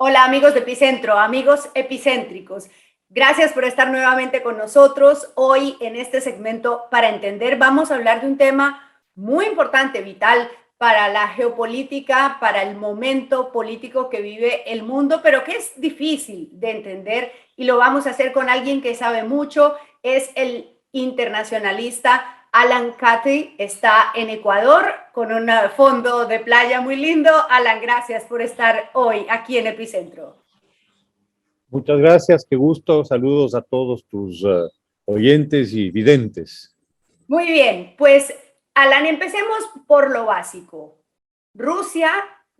Hola amigos de Epicentro, amigos epicéntricos. Gracias por estar nuevamente con nosotros. Hoy en este segmento para entender vamos a hablar de un tema muy importante, vital para la geopolítica, para el momento político que vive el mundo, pero que es difícil de entender y lo vamos a hacer con alguien que sabe mucho, es el internacionalista Alan Cathy. Está en Ecuador con un fondo de playa muy lindo. Alan, gracias por estar hoy aquí en Epicentro. Muchas gracias, qué gusto. Saludos a todos tus oyentes y videntes. Muy bien, pues Alan, empecemos por lo básico. Rusia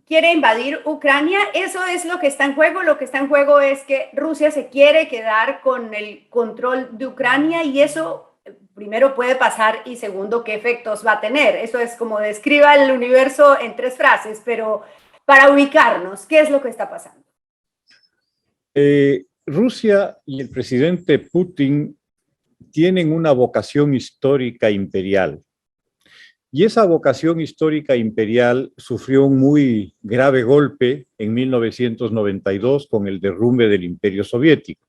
quiere invadir Ucrania, eso es lo que está en juego. Lo que está en juego es que Rusia se quiere quedar con el control de Ucrania y eso primero puede pasar y segundo, ¿qué efectos va a tener? Eso es como describa el universo en tres frases, pero para ubicarnos, ¿qué es lo que está pasando? Rusia y el presidente Putin tienen una vocación histórica imperial. Y esa vocación histórica imperial sufrió un muy grave golpe en 1992 con el derrumbe del Imperio Soviético.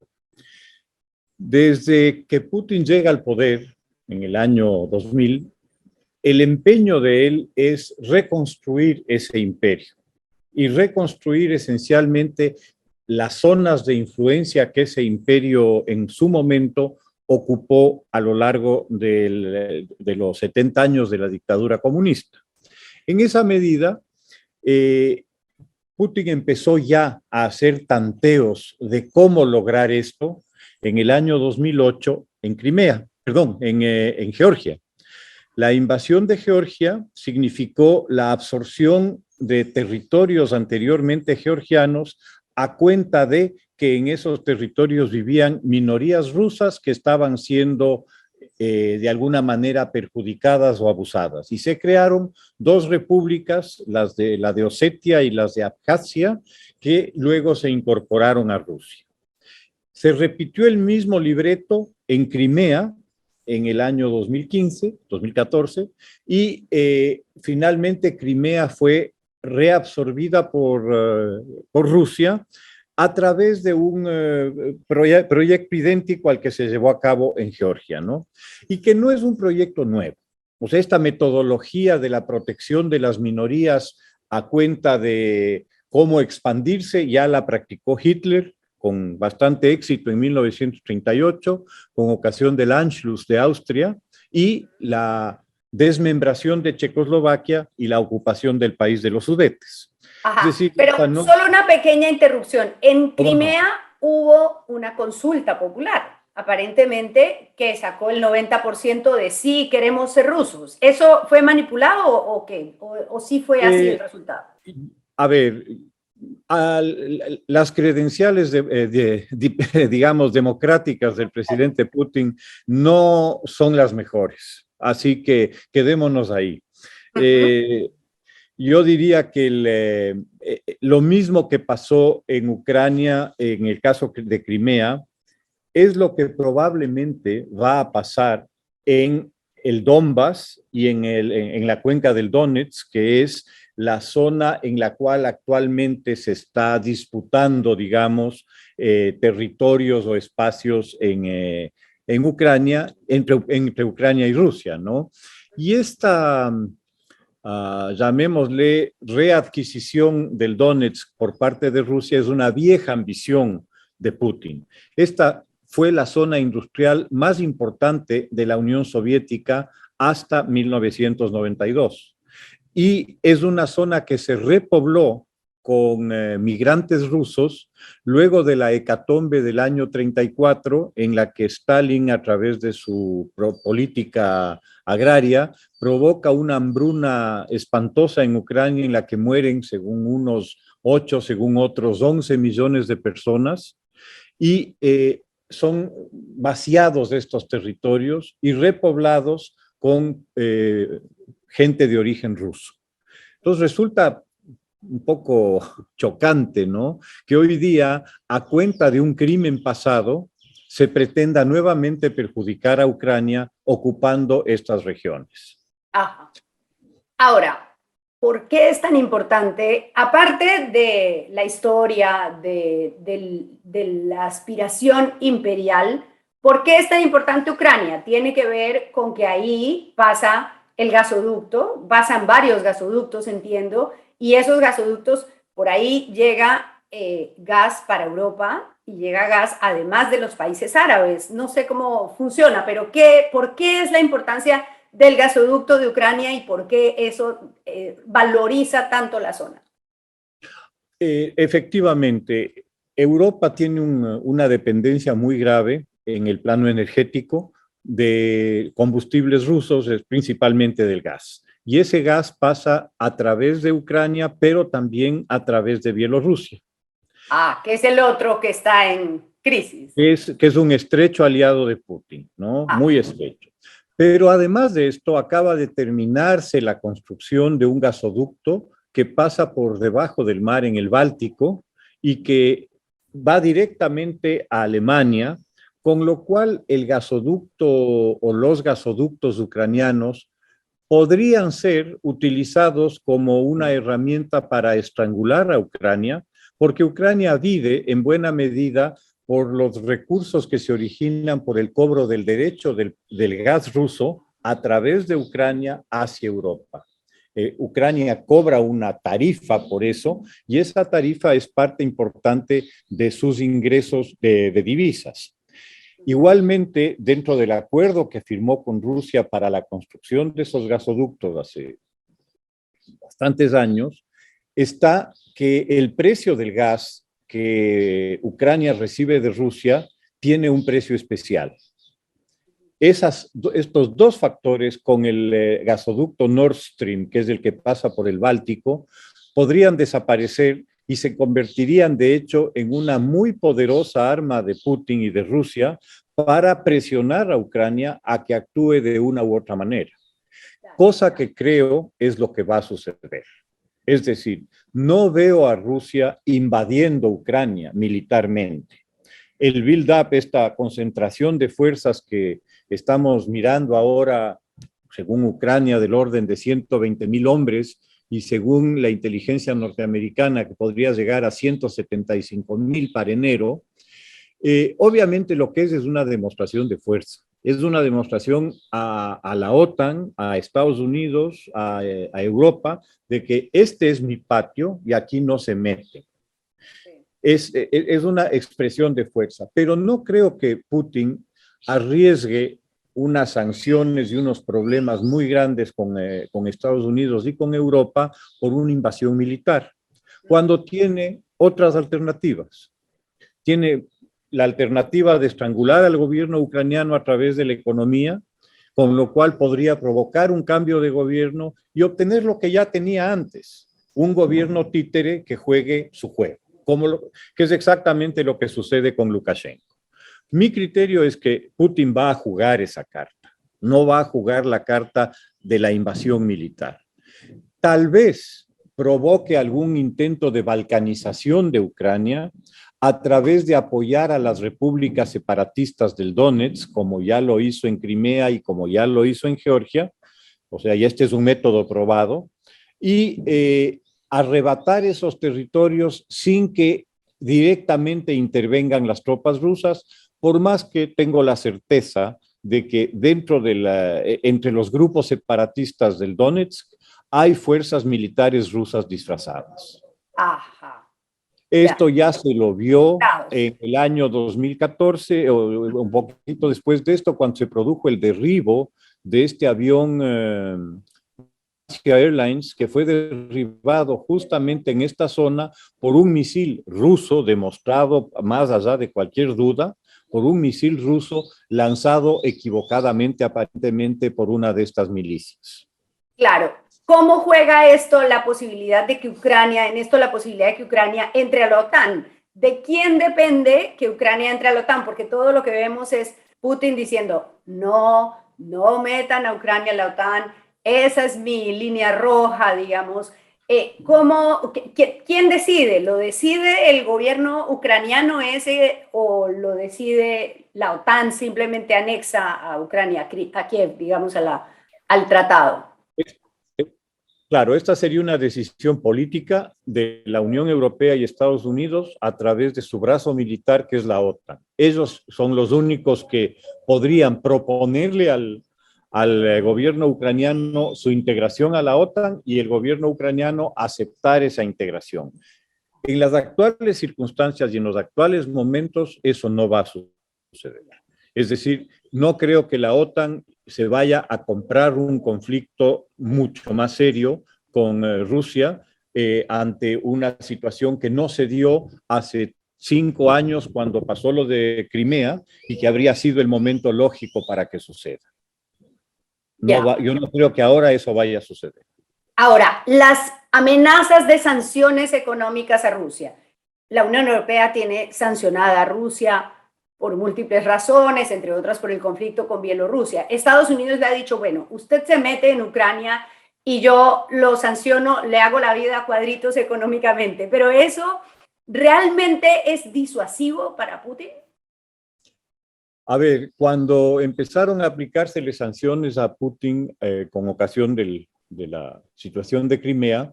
Desde que Putin llega al poder en el año 2000, el empeño de él es reconstruir ese imperio y reconstruir esencialmente las zonas de influencia que ese imperio en su momento ocupó a lo largo de los 70 años de la dictadura comunista. En esa medida, Putin empezó ya a hacer tanteos de cómo lograr esto en el año 2008 en Crimea, perdón, en Georgia. La invasión de Georgia significó la absorción de territorios anteriormente georgianos a cuenta de que en esos territorios vivían minorías rusas que estaban siendo de alguna manera perjudicadas o abusadas. Y se crearon dos repúblicas, la de Osetia y las de Abjasia, que luego se incorporaron a Rusia. Se repitió el mismo libreto en Crimea en el año 2015, 2014, y finalmente Crimea fue reabsorbida por Rusia a través de un proyecto idéntico al que se llevó a cabo en Georgia, ¿no? Y que no es un proyecto nuevo. O sea, esta metodología de la protección de las minorías a cuenta de cómo expandirse ya la practicó Hitler con bastante éxito en 1938, con ocasión del Anschluss de Austria y la desmembración de Checoslovaquia y la ocupación del país de los Sudetes. Es Ajá, decir, pero no, solo una pequeña interrupción. En ¿cómo no? Crimea hubo una consulta popular, aparentemente, que sacó el 90% de sí queremos ser rusos. ¿Eso fue manipulado o qué? ¿O sí fue así el Eh, resultado? a ver, las credenciales, digamos, democráticas del presidente Putin no son las mejores. Así que quedémonos ahí. Uh -huh. Eh, yo diría que lo mismo que pasó en Ucrania, en el caso de Crimea, es lo que probablemente va a pasar en el Donbass y en la cuenca del Donetsk, que es la zona en la cual actualmente se está disputando, digamos, territorios o espacios en Ucrania, entre Ucrania y Rusia, ¿no? Y esta, llamémosle, readquisición del Donetsk por parte de Rusia es una vieja ambición de Putin. Esta fue la zona industrial más importante de la Unión Soviética hasta 1992. Y es una zona que se repobló con migrantes rusos luego de la hecatombe del año 34, en la que Stalin, a través de su política agraria, provoca una hambruna espantosa en Ucrania en la que mueren, según unos 8, según otros 11 millones de personas. Y son vaciados de estos territorios y repoblados con gente de origen ruso. Entonces resulta un poco chocante, ¿no? Que hoy día, a cuenta de un crimen pasado, se pretenda nuevamente perjudicar a Ucrania ocupando estas regiones. Ajá. Ahora, ¿por qué es tan importante, aparte de la historia, de la aspiración imperial, por qué es tan importante Ucrania? Tiene que ver con que ahí pasa el gasoducto, pasan varios gasoductos, entiendo, y esos gasoductos, por ahí llega gas para Europa y llega gas además de los países árabes. No sé cómo funciona, pero ¿por qué es la importancia del gasoducto de Ucrania y por qué eso valoriza tanto la zona? Efectivamente, Europa tiene una dependencia muy grave en el plano energético de combustibles rusos, principalmente del gas. Y ese gas pasa a través de Ucrania, pero también a través de Bielorrusia. Ah, que es el otro que está en crisis. Que es un estrecho aliado de Putin, ¿no? Ah, Muy estrecho. Pero además de esto, acaba de terminarse la construcción de un gasoducto que pasa por debajo del mar en el Báltico y que va directamente a Alemania, con lo cual el gasoducto o los gasoductos ucranianos podrían ser utilizados como una herramienta para estrangular a Ucrania, porque Ucrania vive en buena medida por los recursos que se originan por el cobro del derecho del gas ruso a través de Ucrania hacia Europa. Ucrania cobra una tarifa por eso y esa tarifa es parte importante de sus ingresos de divisas. Igualmente, dentro del acuerdo que firmó con Rusia para la construcción de esos gasoductos hace bastantes años, está que el precio del gas que Ucrania recibe de Rusia tiene un precio especial. Estos dos factores con el gasoducto Nord Stream, que es el que pasa por el Báltico, podrían desaparecer y se convertirían de hecho en una muy poderosa arma de Putin y de Rusia para presionar a Ucrania a que actúe de una u otra manera, cosa que creo es lo que va a suceder. Es decir, no veo a Rusia invadiendo Ucrania militarmente. El build-up, esta concentración de fuerzas que estamos mirando ahora, según Ucrania, del orden de 120,000 hombres, y según la inteligencia norteamericana, que podría llegar a 175,000 para enero, obviamente lo que es una demostración de fuerza. Es una demostración a la OTAN, a Estados Unidos, a Europa, de que este es mi patio y aquí no se mete. Es una expresión de fuerza, pero no creo que Putin arriesgue unas sanciones y unos problemas muy grandes con Estados Unidos y con Europa por una invasión militar, cuando tiene otras alternativas. Tiene la alternativa de estrangular al gobierno ucraniano a través de la economía, con lo cual podría provocar un cambio de gobierno y obtener lo que ya tenía antes, un gobierno títere que juegue su juego, que es exactamente lo que sucede con Lukashenko. Mi criterio es que Putin va a jugar esa carta, no va a jugar la carta de la invasión militar. Tal vez provoque algún intento de balcanización de Ucrania a través de apoyar a las repúblicas separatistas del Donetsk, como ya lo hizo en Crimea y como ya lo hizo en Georgia, o sea, y este es un método probado, y arrebatar esos territorios sin que directamente intervengan las tropas rusas, por más que tengo la certeza de que entre los grupos separatistas del Donetsk hay fuerzas militares rusas disfrazadas. Ajá. Esto ya se lo vio Caos. en el año 2014 o un poquito después de esto, cuando se produjo el derribo de este avión Airlines, que fue derribado justamente en esta zona por un misil ruso, demostrado más allá de cualquier duda, por un misil ruso lanzado equivocadamente, aparentemente por una de estas milicias. Claro. ¿Cómo juega esto la posibilidad de que Ucrania, en esto la posibilidad de que Ucrania entre a la OTAN? ¿De quién depende que Ucrania entre a la OTAN? Porque todo lo que vemos es Putin diciendo, no, no metan a Ucrania a la OTAN, esa es mi línea roja, digamos. ¿Quién decide? ¿Lo decide el gobierno ucraniano ese o lo decide la OTAN, simplemente anexa a Ucrania, a Kiev, digamos, al tratado? Claro, esta sería una decisión política de la Unión Europea y Estados Unidos a través de su brazo militar, que es la OTAN. Ellos son los únicos que podrían proponerle al gobierno ucraniano su integración a la OTAN y el gobierno ucraniano aceptar esa integración. En las actuales circunstancias y en los actuales momentos, eso no va a suceder. Es decir, no creo que la OTAN se vaya a comprar un conflicto mucho más serio con Rusia ante una situación que no se dio hace 5 años cuando pasó lo de Crimea y que habría sido el momento lógico para que suceda. Yo no creo que ahora eso vaya a suceder. Ahora, las amenazas de sanciones económicas a Rusia. La Unión Europea tiene sancionada a Rusia por múltiples razones, entre otras por el conflicto con Bielorrusia. Estados Unidos le ha dicho, bueno, usted se mete en Ucrania y yo lo sanciono, le hago la vida a cuadritos económicamente. Pero eso realmente es disuasivo para Putin. A ver, cuando empezaron a aplicárseles sanciones a Putin con ocasión de la situación de Crimea,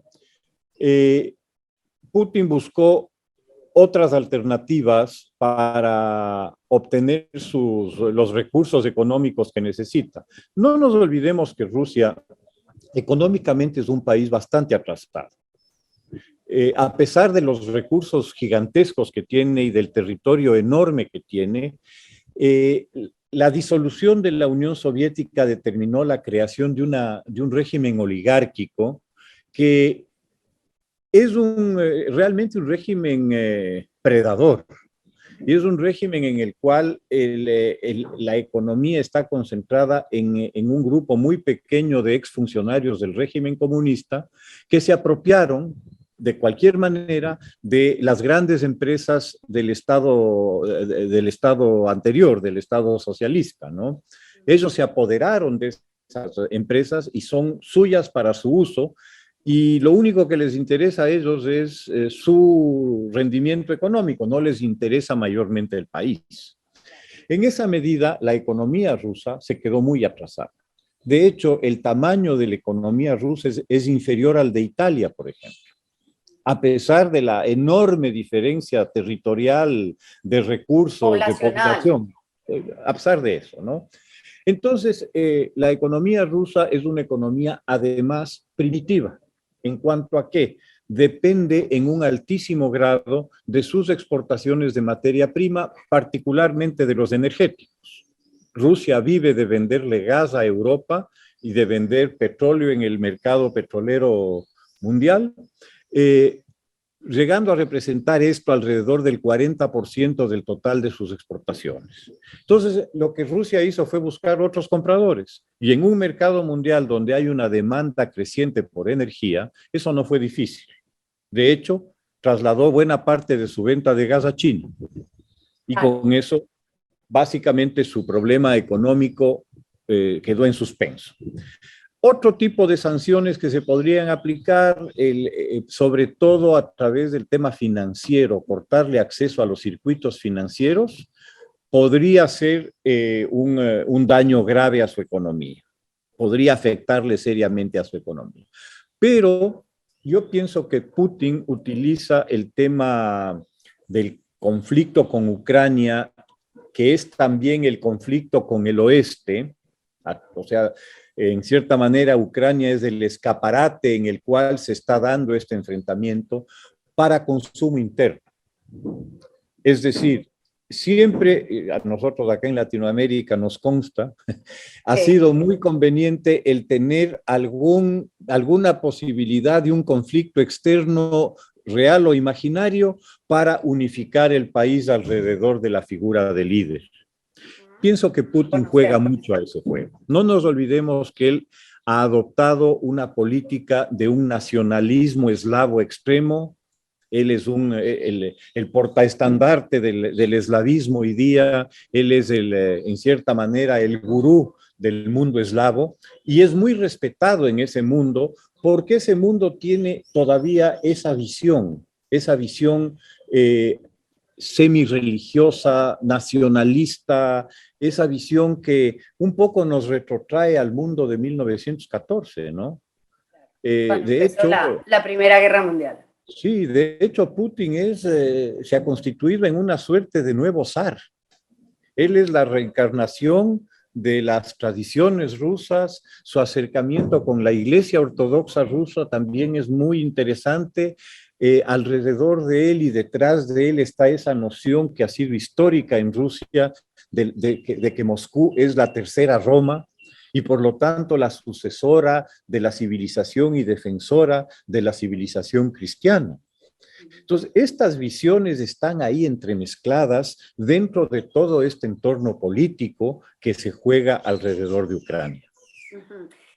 Putin buscó otras alternativas para obtener los recursos económicos que necesita. No nos olvidemos que Rusia económicamente es un país bastante atrasado. A pesar de los recursos gigantescos que tiene y del territorio enorme que tiene, la disolución de la Unión Soviética determinó la creación de un régimen oligárquico que es realmente un régimen predador. Y es un régimen en el cual la economía está concentrada en un grupo muy pequeño de exfuncionarios del régimen comunista que se apropiaron de cualquier manera de las grandes empresas del Estado anterior, del Estado socialista, ¿no? Ellos se apoderaron de esas empresas y son suyas para su uso, y lo único que les interesa a ellos es su rendimiento económico, no les interesa mayormente el país. En esa medida, la economía rusa se quedó muy atrasada. De hecho, el tamaño de la economía rusa es inferior al de Italia, por ejemplo. A pesar de la enorme diferencia territorial de recursos, de población, a pesar de eso, ¿no? Entonces, la economía rusa es una economía además primitiva. ¿En cuanto a qué? Depende en un altísimo grado de sus exportaciones de materia prima, particularmente de los energéticos. Rusia vive de venderle gas a Europa y de vender petróleo en el mercado petrolero mundial, llegando a representar esto alrededor del 40% del total de sus exportaciones. Entonces, lo que Rusia hizo fue buscar otros compradores, y en un mercado mundial donde hay una demanda creciente por energía, eso no fue difícil. De hecho, trasladó buena parte de su venta de gas a China, y con eso, básicamente, su problema económico quedó en suspenso. Otro tipo de sanciones que se podrían aplicar, sobre todo a través del tema financiero, cortarle acceso a los circuitos financieros, podría ser un daño grave a su economía, podría afectarle seriamente a su economía. Pero yo pienso que Putin utiliza el tema del conflicto con Ucrania, que es también el conflicto con el oeste, o sea, en cierta manera, Ucrania es el escaparate en el cual se está dando este enfrentamiento para consumo interno. Es decir, siempre, a nosotros acá en Latinoamérica nos consta, ha sido muy conveniente el tener alguna posibilidad de un conflicto externo real o imaginario para unificar el país alrededor de la figura del líder. Pienso que Putin juega mucho a ese juego. No nos olvidemos que él ha adoptado una política de un nacionalismo eslavo extremo. Él es el portaestandarte del eslavismo hoy día. Él es, en cierta manera, el gurú del mundo eslavo, y es muy respetado en ese mundo porque ese mundo tiene todavía esa visión semi-religiosa, nacionalista, esa visión que un poco nos retrotrae al mundo de 1914, ¿no? Cuando De empezó hecho, la Primera Guerra Mundial. sí, de hecho Putin se ha constituido en una suerte de nuevo zar. Él es la reencarnación de las tradiciones rusas, su acercamiento con la Iglesia Ortodoxa rusa también es muy interesante. Alrededor de él y detrás de él está esa noción que ha sido histórica en Rusia de que Moscú es la tercera Roma y por lo tanto la sucesora de la civilización y defensora de la civilización cristiana. Entonces, estas visiones están ahí entremezcladas dentro de todo este entorno político que se juega alrededor de Ucrania.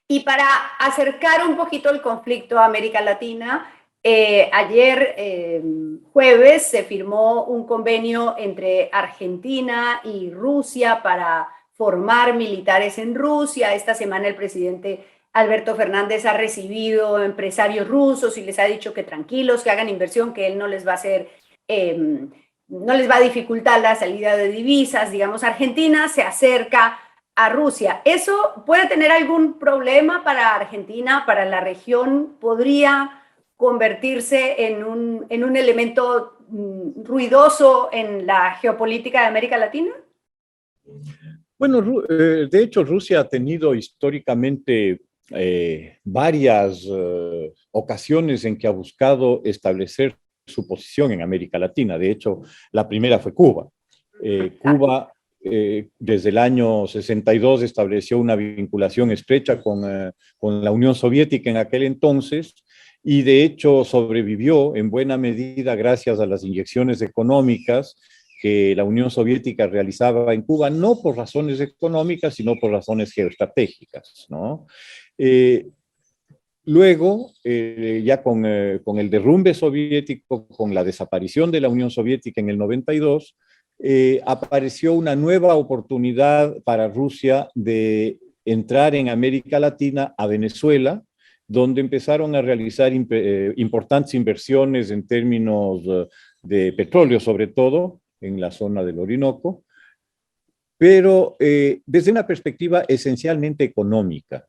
Y para acercar un poquito el conflicto a América Latina, ayer jueves se firmó un convenio entre Argentina y Rusia para formar militares en Rusia. Esta semana el presidente Alberto Fernández ha recibido empresarios rusos y les ha dicho que tranquilos, que hagan inversión, que él no les va a hacer, no les va a dificultar la salida de divisas. Digamos, Argentina se acerca a Rusia. ¿Eso puede tener algún problema para Argentina, para la región? ¿Podría convertirse en un elemento ruidoso en la geopolítica de América Latina? Bueno, de hecho, Rusia ha tenido históricamente varias ocasiones en que ha buscado establecer su posición en América Latina. De hecho, la primera fue Cuba. Cuba, desde el año 62, estableció una vinculación estrecha con la Unión Soviética en aquel entonces y de hecho sobrevivió en buena medida gracias a las inyecciones económicas que la Unión Soviética realizaba en Cuba, no por razones económicas, sino por razones geoestratégicas, ¿no? Luego, ya con el derrumbe soviético, con la desaparición de la Unión Soviética en el 92, apareció una nueva oportunidad para Rusia de entrar en América Latina, a Venezuela, donde empezaron a realizar importantes inversiones en términos de petróleo, sobre todo, en la zona del Orinoco, pero desde una perspectiva esencialmente económica.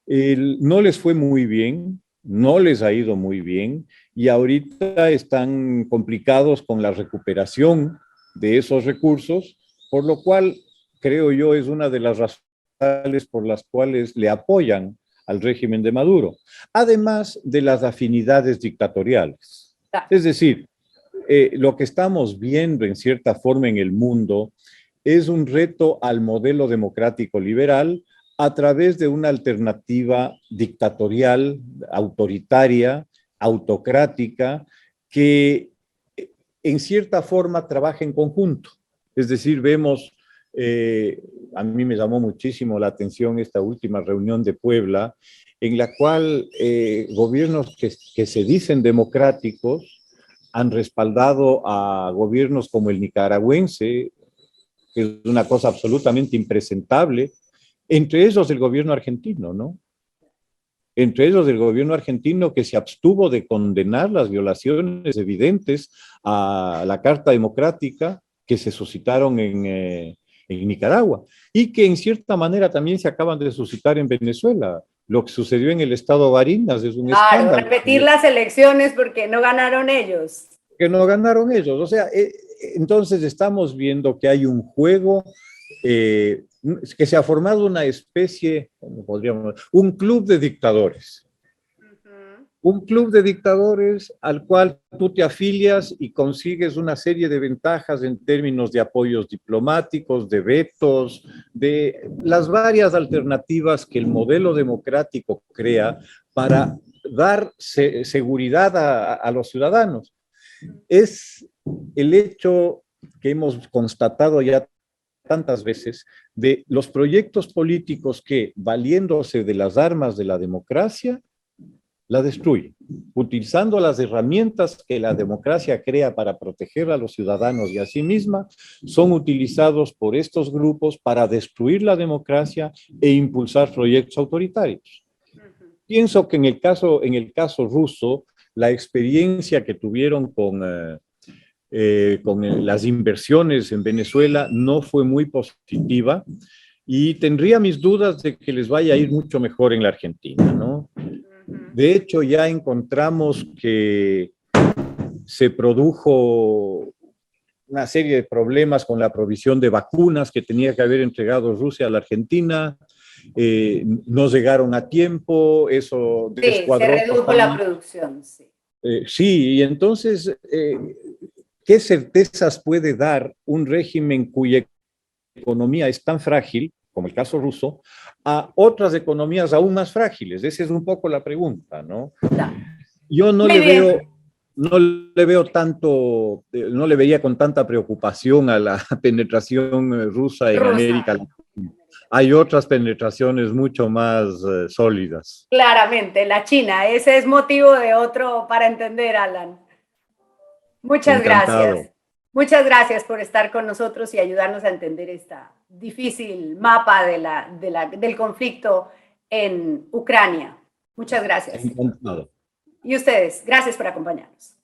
No les fue muy bien, no les ha ido muy bien, y ahorita están complicados con la recuperación de esos recursos, por lo cual creo yo es una de las razones por las cuales le apoyan al régimen de Maduro, además de las afinidades dictatoriales. Es decir, lo que estamos viendo en cierta forma en el mundo es un reto al modelo democrático liberal a través de una alternativa dictatorial, autoritaria, autocrática, que en cierta forma trabaja en conjunto. Es decir, vemos, a mí me llamó muchísimo la atención esta última reunión de Puebla, en la cual gobiernos que se dicen democráticos han respaldado a gobiernos como el nicaragüense, que es una cosa absolutamente impresentable, entre ellos el gobierno argentino, ¿no? Entre ellos el gobierno argentino que se abstuvo de condenar las violaciones evidentes a la Carta Democrática que se suscitaron en Nicaragua y que en cierta manera también se acaban de suscitar en Venezuela. Lo que sucedió en el estado Barinas es un escándalo. Repetir las elecciones porque no ganaron ellos. Que no ganaron ellos. O sea, entonces estamos viendo que hay un juego que se ha formado una especie, ¿cómo podríamos? Un club de dictadores. Un club de dictadores al cual tú te afilias y consigues una serie de ventajas en términos de apoyos diplomáticos, de vetos, de las varias alternativas que el modelo democrático crea para dar seguridad a los ciudadanos. Es el hecho que hemos constatado ya tantas veces de los proyectos políticos que, valiéndose de las armas de la democracia, la destruyen, utilizando las herramientas que la democracia crea para proteger a los ciudadanos y a sí misma, son utilizados por estos grupos para destruir la democracia e impulsar proyectos autoritarios. Pienso que en el caso ruso, la experiencia que tuvieron con las inversiones en Venezuela no fue muy positiva y tendría mis dudas de que les vaya a ir mucho mejor en la Argentina, ¿no? De hecho, ya encontramos que se produjo una serie de problemas con la provisión de vacunas que tenía que haber entregado Rusia a la Argentina. No llegaron a tiempo, eso Sí, se descuadró redujo la totalmente. producción, sí. Sí, y entonces, ¿qué certezas puede dar un régimen cuya economía es tan frágil, como el caso ruso, a otras economías aún más frágiles? Esa es un poco la pregunta, ¿no? Claro. Yo Muy bien. no le veo tanto, no le veía con tanta preocupación a la penetración rusa en Rusa. América Latina. Hay otras penetraciones mucho más sólidas. Claramente, la China. Ese es motivo de otro para entender, Alan. Muchas gracias. Encantado. Muchas gracias por estar con nosotros y ayudarnos a entender esta difícil mapa del conflicto en Ucrania. Muchas gracias. Encantado. Y ustedes, gracias por acompañarnos.